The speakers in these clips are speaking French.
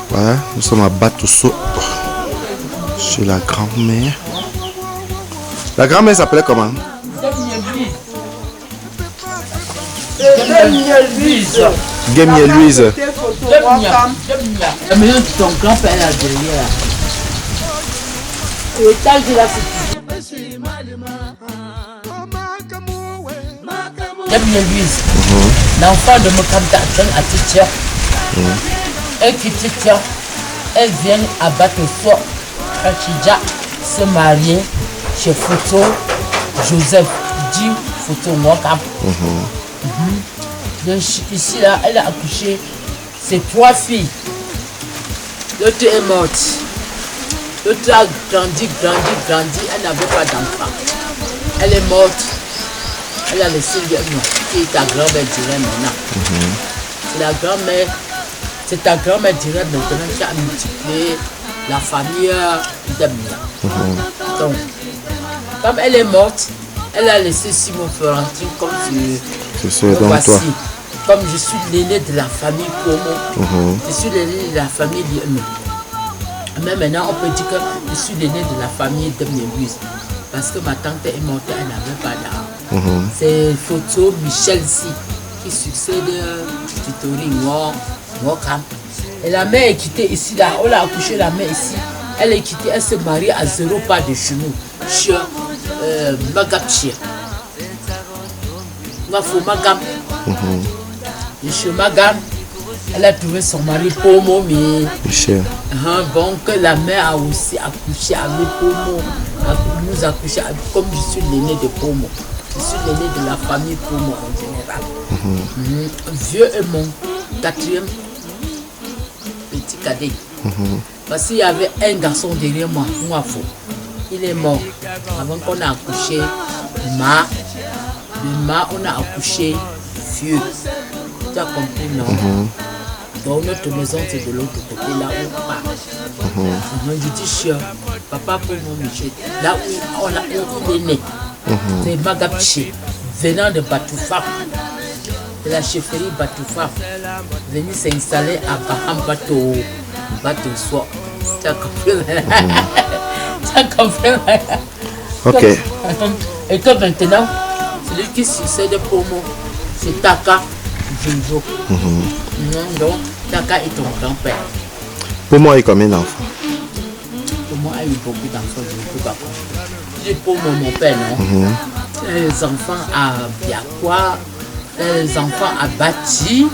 Voilà, nous sommes à Batosso, chez la grand-mère. La grand-mère s'appelait comment? Gemia Louise. La maison de ton grand-père là derrière. L'étage de la cité. Gemia Louise. L'enfant de Mokanda à Titia. Elle qui Titia. Elle vient à Batosso. Kachidja se marier chez Photo Joseph dit Photo Mwakam. Donc ici là, elle a accouché ses 3 filles. L'autre est morte. L'autre a grandi, elle n'avait pas d'enfant. Elle est morte. Elle a laissé qui est ta grand-mère dirait maintenant. C'est la grand-mère. C'est ta grand-mère dirait maintenant qui a multiplié la famille d'Amina. Donc, comme elle est morte, elle a laissé Simon Florentine comme voici. Toi. Comme je suis l'aîné de la famille Pomo, je suis l'aîné de la famille Lyon. Mais maintenant, on peut dire que je suis l'aîné de la famille de Louise. Parce que ma tante est morte, elle n'avait pas d'argent. C'est Photo Michel Si qui succède Titori Mwokam. Et la mère est quittée ici, là. On l'a accouché la mère ici. Elle est quittée, elle se marie à 0 pas de chez nous. Chez Magapchia. Magam. Chez Magam, elle a trouvé son mari Pomo, mais Michel. Bon, que la mère a aussi accouché avec Pomo. Nous accouché comme je suis l'aîné de Pomo. Je suis l'aîné de la famille Pomo en général. Vieux est mon 4e petit cadet. Parce qu'il y avait un garçon derrière moi, Mwafo. Il est mort. Avant qu'on a accouché Ma. Le Ma, on a accouché vieux. Tu as compris, non? Donc notre maison, c'est de l'autre côté, là où on part. Je dis, cher, papa pour mon Michel, là où il est né. C'est Magapché, venant de Batoufaf, de la chefferie Batoufaf, venu s'installer à Baham Bateau Soir. Tu as compris? Tu as compris? Ok. Et que maintenant, celui qui succède pour moi, c'est Taka Jojo. Donc, Taka est ton grand-père. Pour moi, il y a combien d'enfants? Pour moi, il y a eu beaucoup d'enfants, je ne peux pas comprendre. J'ai pour mon père, non? Les enfants à Biakwa, les enfants à Bati,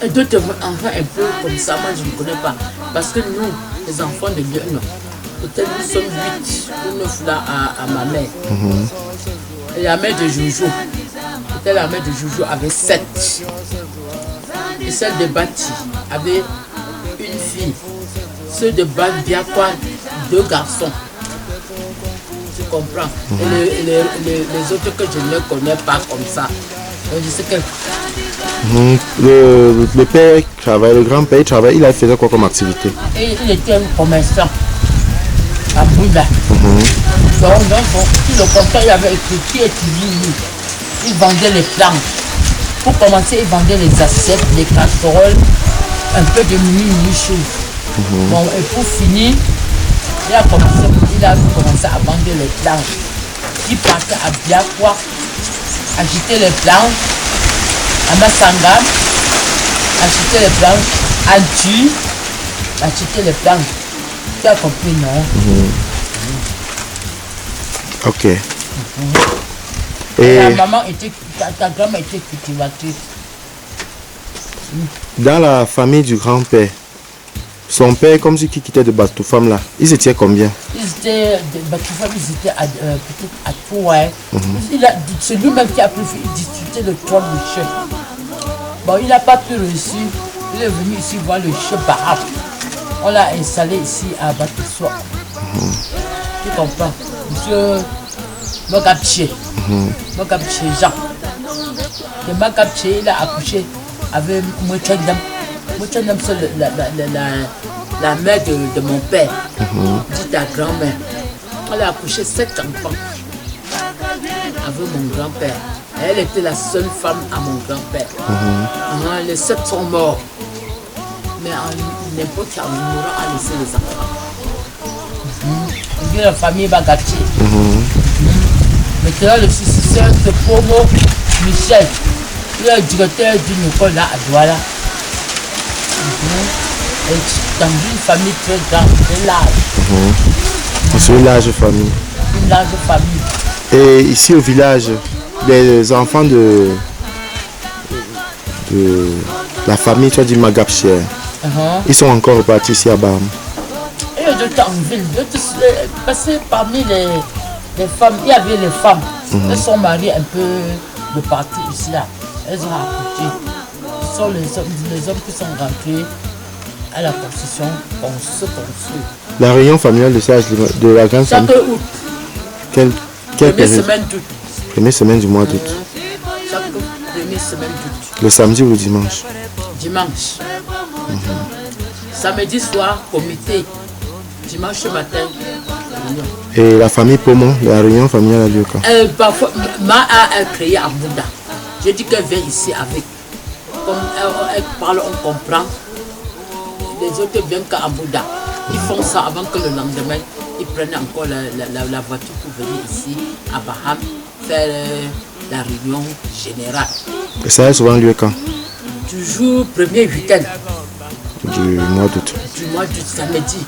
et d'autres enfants un peu comme ça, moi je ne connais pas. Parce que nous, les enfants de Dieu, non. Peut-être nous sommes 8 ou 9 là à ma mère. Et la mère de Jojo, peut-être la mère de Jojo avait 7. Et celle de Bati avait une fille. Ceux de Biakwa, 2 garçons. Tu comprends? Et les autres que je ne connais pas comme ça. Donc je sais que... Le père travaille, le grand-père travaille, il faisait quoi comme activité? Et il était un commerçant à Bouddha. Donc, sur le compteur, il y avait écrit qui est Tivini. Il vendait les plantes. Pour commencer, il vendait les assiettes, les casseroles, un peu de mini-choses. Bon, et pour finir, il a commencé à vendre les plantes. Il partait à Biakwa, acheter les plantes, à Massangam, acheter les plantes, à Tu, acheter les plantes. Tu as compris, non? Ok. Et ta grand-mère était cultivatrice. Dans la famille du grand-père, son père, comme si qui quittait de Batoufam là, ils étaient combien? Ils étaient de Batoufam, ils étaient peut-être à Touaï. C'est lui-même qui a préféré discuter le trône du chef. Bon, il n'a pas pu réussir. Il est venu ici voir le chef Bahab. On l'a installé ici à Batoussoa. Tu comprends? Monsieur Mogapché. Mogapché Jean. Et Mogapché, il a accouché avec Mouchendam. Mouchendam, c'est la mère de mon père. Dit ta grand-mère. Elle a accouché 7 enfants avec mon grand-père. Elle était la seule femme à mon grand-père. Les 7 sont morts. Mais n'importe quel mourant a laissé les enfants. La famille Bagati. Maintenant, le successeur de Pomo Michel, il est directeur d'une école là à Douala. Dans une famille très grande, très large. C'est une large famille. Une large famille. Et ici au village, les enfants de la famille, tu as dit Magapcher, ils sont encore repartis ici à Baham. Et j'étais en ville, parce que parmi les femmes, il y avait les femmes. Elles sont mariées un peu de partout ici là. Elles ont accouché. Ce sont les hommes qui sont rentrés à la construction pour se construire. La réunion familiale de la grande famille. Chaque août. Quelle Première semaine d'août. Première semaine du mois d'août. Chaque première semaine d'août. Le samedi ou le dimanche? Dimanche. Samedi soir, comité. Dimanche matin, réunion. Et la famille Pomon, la réunion familiale a lieu quand? Parfois, Ma a créé à Bouddha. Je dis qu'elle vient ici avec. Comme elle parle, on comprend. Les autres viennent qu'à Bouddha. Ils font ça avant que le lendemain, ils prennent encore la voiture pour venir ici à Baham faire la réunion générale. Et ça a souvent lieu quand? Toujours premier week-end. Du mois d'août. Du mois d'août, samedi.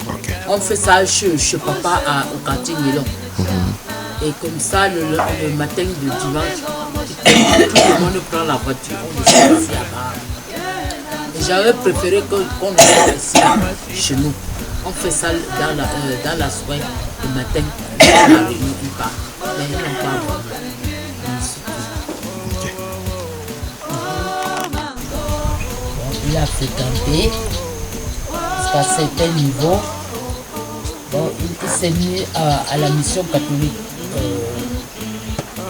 Okay. On fait ça chez papa au quartier Nilon. Et comme ça, le matin de dimanche, tout le monde prend la voiture, on le fait ici à Baham. J'aurais préféré qu'on le fasse ici, chez nous. On fait ça dans la soirée, le matin, la réunion, il part. Mais ils n'ont pas bon, il a fréquenté jusqu'à certain niveau. Bon, il s'est mis à la mission catholique.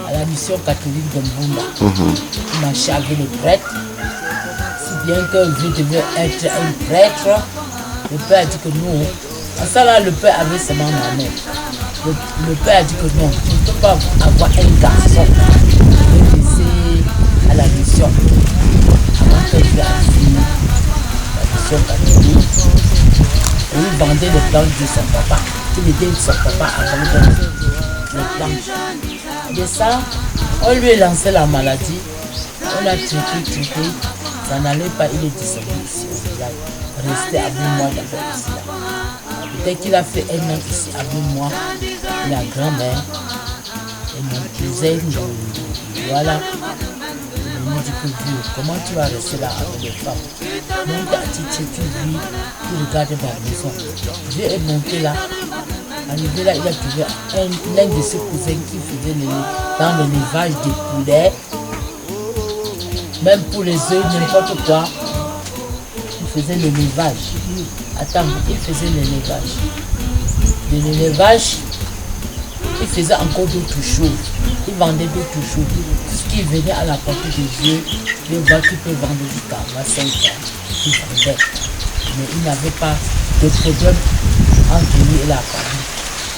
À la mission catholique de Mbunda. Il marchait avec les prêtres. Bien que je devais être un prêtre, le père a dit que non. En ça là, le père avait seulement ma mère. Le père a dit que non, tu ne peux pas avoir un garçon de laisser à la mission avant que je finisse la mission catholique. Et il vendait les planches de son papa. Il aidait son papa à vendre les planches. De ça, on lui a lancé la maladie. On a traité. Ça n'allait pas, il est descendu ici au village, resté avec moi d'abord ici là. Peut-être qu'il a fait un an ici avec moi, la grand-mère et mon cousin, voilà. Il me dit que vieux, comment tu vas rester là avec les femmes? Monte à Titi, tu vis, tu regardes ma maison. Vieux est monté là. Arrivé là, il a trouvé l'un de ses cousins qui faisait dans le levage des poulets. Même pour les œufs, n'importe quoi, il faisait le levage. Attends, il faisait le levage. De l'élevage, il faisait encore d'autres choses. Il vendait d'autres choses. Ce qui venait à la portée des yeux, les voix qui peuvent vendre jusqu'à 25 ans. Il vendait. Mais il n'avait pas de problème entre lui et la famille.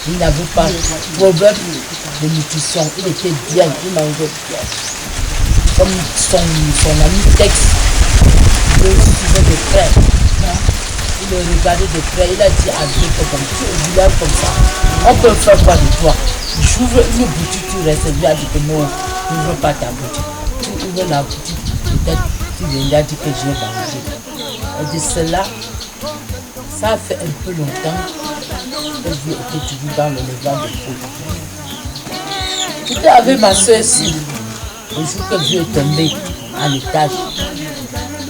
Il n'avait pas de problème de nutrition. Il était bien, il mangeait bien. Comme son ami Tex, il le suivait de près. Il le regardait de près. Il a dit à Dieu que comme tu es au village comme ça, on peut faire quoi de toi? J'ouvre une boutique, tu restes. Il a dit que non, je ne veux pas ta boutique. Tu ouvres la boutique, peut-être tu viendras dire que je vais manger. Et de cela, ça a fait un peu longtemps que Dieu était toujours dans le levant de feu. J'étais avec ma soeur ici. Le jour que Dieu est tombé à l'étage,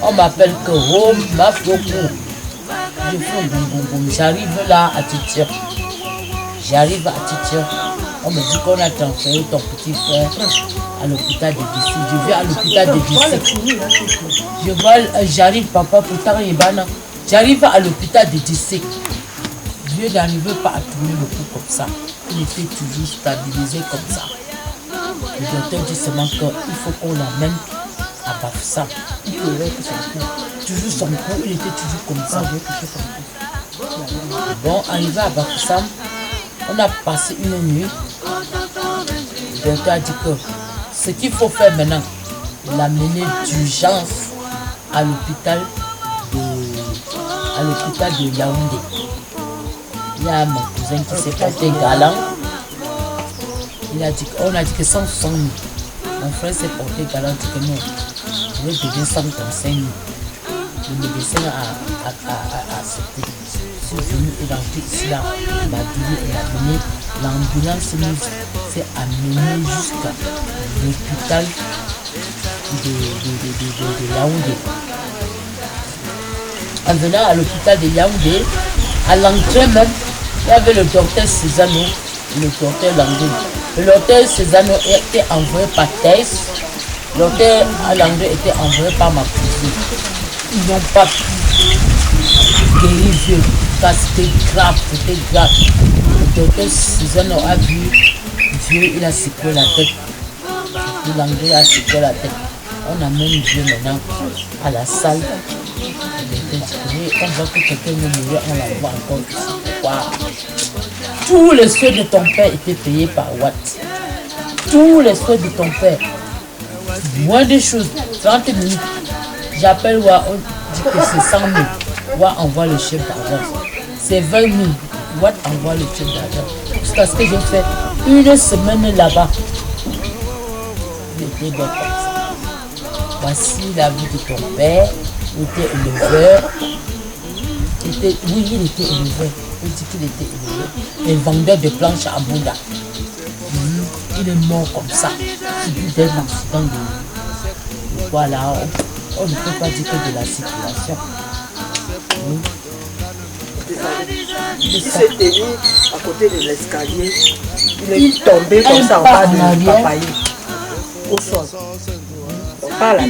on m'appelle que Rome m'a fait beaucoup. Je fais boum. J'arrive là à Titir. J'arrive à Titir. On me dit qu'on a transféré ton petit frère à l'hôpital de Dissé. Je vais à l'hôpital de Dissé. J'arrive, papa, pourtant il est banal. J'arrive à l'hôpital de Dissé. Dieu n'arrivait pas à tourner le cou comme ça. Il était toujours stabilisé comme ça. Le docteur dit seulement qu'il faut qu'on l'amène à Bafoussam. Il pleurait que son cou. Toujours son cou, il était toujours comme ça. Bon, arrivé à Bafoussam, on a passé une nuit. Le docteur a dit que ce qu'il faut faire maintenant, l'amener d'urgence à l'hôpital de Yaoundé. Il y a mon cousin qui s'est porté galant. On a dit que 160 000. Mon frère s'est porté galant, dit que non, je vais donner 135 000. Le médecin a accepté. Je suis venu et rentré ici là, il m'a amené. L'ambulance s'est amenée jusqu'à l'hôpital de Yaoundé. En venant à l'hôpital de Yaoundé, à l'entrée même, il y avait le docteur Cézanne, le docteur Langou. Le docteur Cézanne était envoyé par Thèse. Le docteur Langou était envoyé par ma cousine. Ils n'ont pas pu guérir Dieu, parce que c'était grave. Le docteur Cézanne a vu Dieu, il a secoué la tête. Le Langou a secoué la tête. On amène Dieu maintenant à la salle. On voit que quelqu'un est mourir, on la voit encore ici. Wow. Tous les souhaits de ton père étaient payés par Watt. Tous les souhaits de ton père. Moins de choses, 30 minutes. J'appelle Watt, on dit que c'est 100 000. Watt envoie le chef d'argent. C'est 20 000. Watt envoie le chef d'argent. Jusqu'à ce que j'ai fait une semaine là-bas. Il était bon comme ça. Voici la vie de ton père. Il était éleveur. Il était éleveur. Il dit qu'il était éleveur. Et vendeur de planches à Bouddha. Il est mort comme ça. Subi d'un accident de... Voilà. On ne peut pas dire que de la circulation. Il s'est tenu à côté de l'escalier. Il est tombé comme ça en bas de papaye. Au sol. Il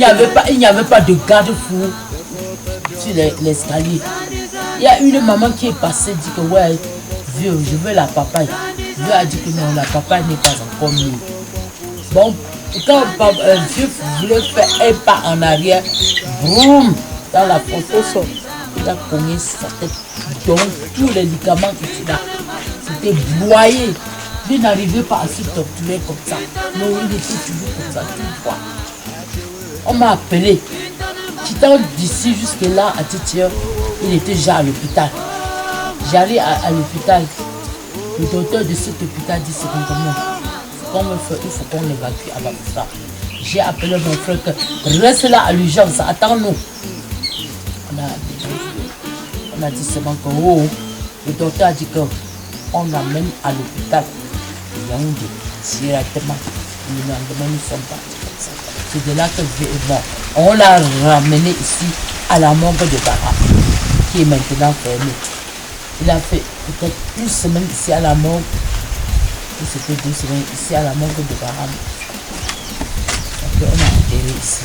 n'y avait pas de garde-fou sur l'escalier. Il y a une maman qui est passée, dit que ouais, vieux, je veux la papaye. Vieux a dit que non, la papaye n'est pas encore mûre. Bon, quand vieux voulait faire un pas en arrière, boum, dans la fosse, il a cogné sa tête. Donc, tous les médicaments étaient là. C'était broyé. Il n'arrivait pas à se torturer comme ça. Non, il était toujours comme ça, tout le fois. On m'a appelé. Quittant d'ici jusque là à Titier, il était déjà à l'hôpital. J'allais à l'hôpital. Le docteur de cet hôpital dit c'est comment il faut qu'on l'évacue à Bafoussa. J'ai appelé mon frère que reste là à l'urgence, attends-nous. On a dit seulement que le docteur a dit qu'on l'amène à l'hôpital de Yaoundé directement. Le lendemain, nous sommes partis comme ça. C'est de là que Dieu est mort. On l'a ramené ici à la morgue de Bara, qui est maintenant fermée. Il a fait peut-être une semaine ici à la morgue. Et c'était 2 semaines ici à la morgue de Bara. Donc on a enterré ici.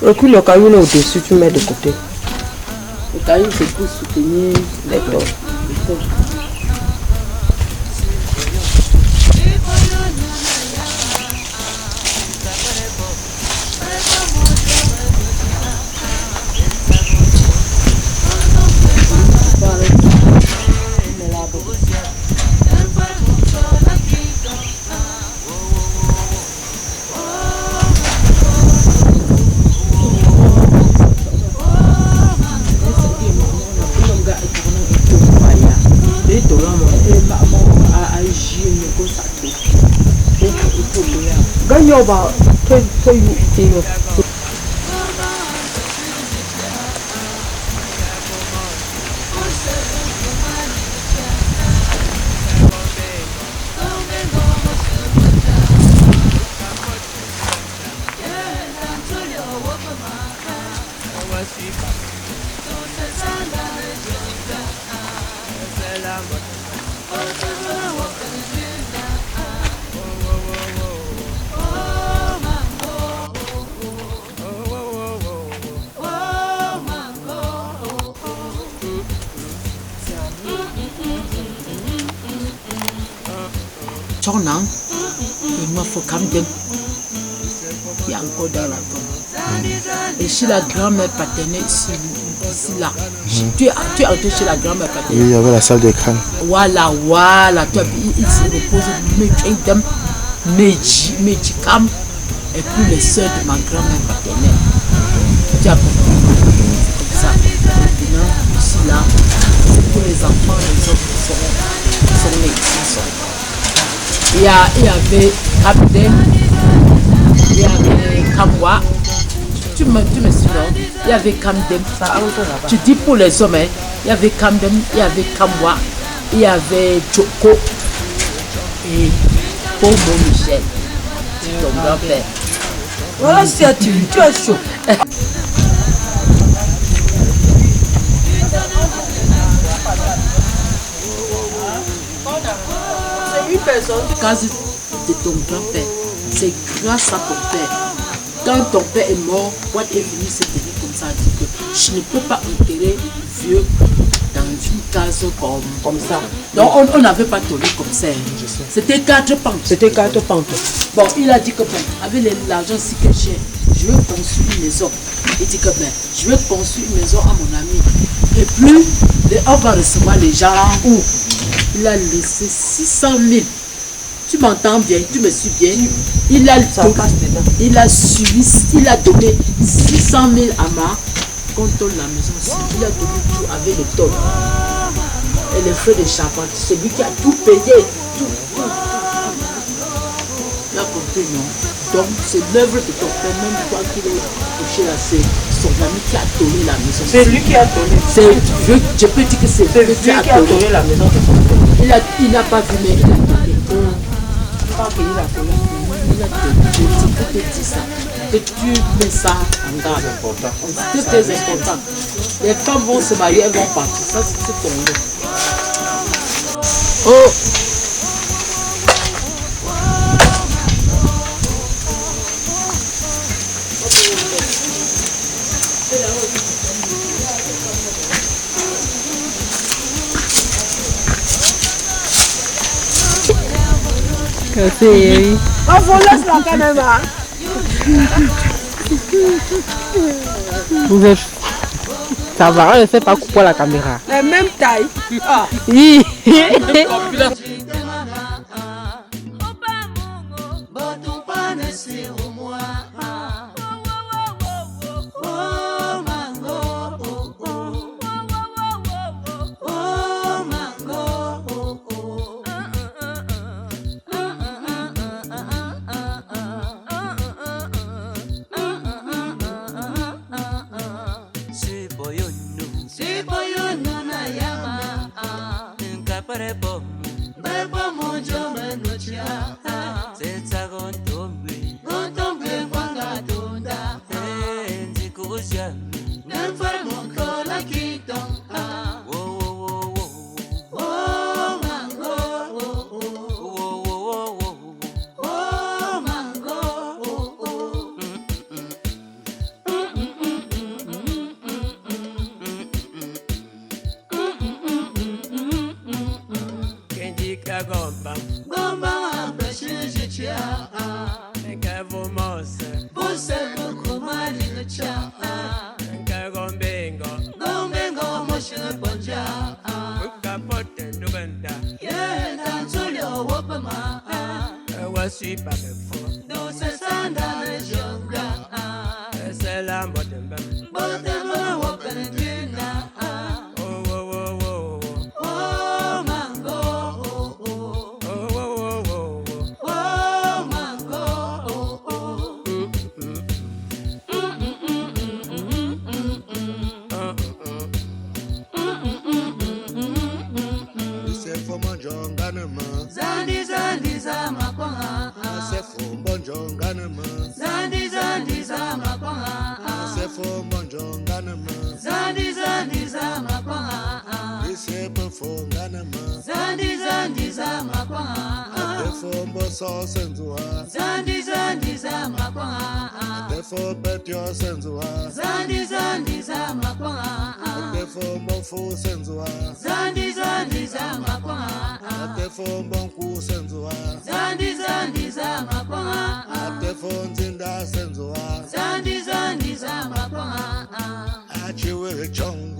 Recule le caillou là au-dessus, tu mets de côté. Le caillou c'est pour soutenir les corps. Yoba, you. Chonang, il m'a fait comme de. Il y a encore dans la tombe. Et chez la grand-mère paternelle, ici là. Tu es entré chez la grand-mère paternelle. Oui, il y avait la salle d'écran. Voilà. Tu as il se repose, Meji Kam, et puis les soeurs de ma grand-mère paternelle. Tu as compris. C'est comme ça. Maintenant, ici là, c'est pour les enfants, les autres qui sont nés ici. Il y avait Captain, il y avait Kamwa. Tu me suis là. Il y avait Kamdem. Tu dis pour les hommes, hein, il y avait Kamdem, il y avait Kamwa, il y avait Choco et Pomo Michel, ton grand-père. Voilà, tu es chaud. C'est une personne. Quand c'est ton grand-père, c'est grâce à ton père. Quand ton père est mort, Watt est venu se tenir comme ça, dit que je ne peux pas enterrer vieux dans une case comme ça. Donc on n'avait pas tourné comme ça. C'était 4 pentes. Bon, il a dit que avec l'argent si que j'ai, je vais construire une maison. Il dit que je vais construire une maison à mon ami. Et plus on va recevoir les gens où il a laissé 600 000. Tu m'entends bien, tu me suis bien. Il a donné 600 000 à ma contre la maison aussi. Il a donné tout avec le tol. Et les frais de charpente. C'est lui qui a tout payé. Tout. Tu as compris, non? Donc c'est l'œuvre de ton père, même toi qui l'as touché là, c'est son ami qui a donné la maison. C'est lui qui a donné. Je peux dire que c'est lui qui a donné la maison de son père. Il n'a pas vu, mais il a donné. Il a donné. Je peux te dire ça. Que tu mets ça en garde. C'est très important. Les femmes vont se marier, elles vont partir. Ça, c'est ton lot. Oh! On vous laisse la caméra. Vous êtes... Ça va, on ne sait pas couper la caméra. La même taille. Ah. Oui. so senzuwa. Zandi zandi za makwanga. Therefore bet your senzuwa. Zandi zandi za makwanga. Therefore bonfu senzuwa. Zandi zandi za makwanga. Therefore bonku senzuwa. Zandi zandi za makwanga. Therefore nzinda senzuwa. Zandi zandi za makwanga. Achiwe chongo.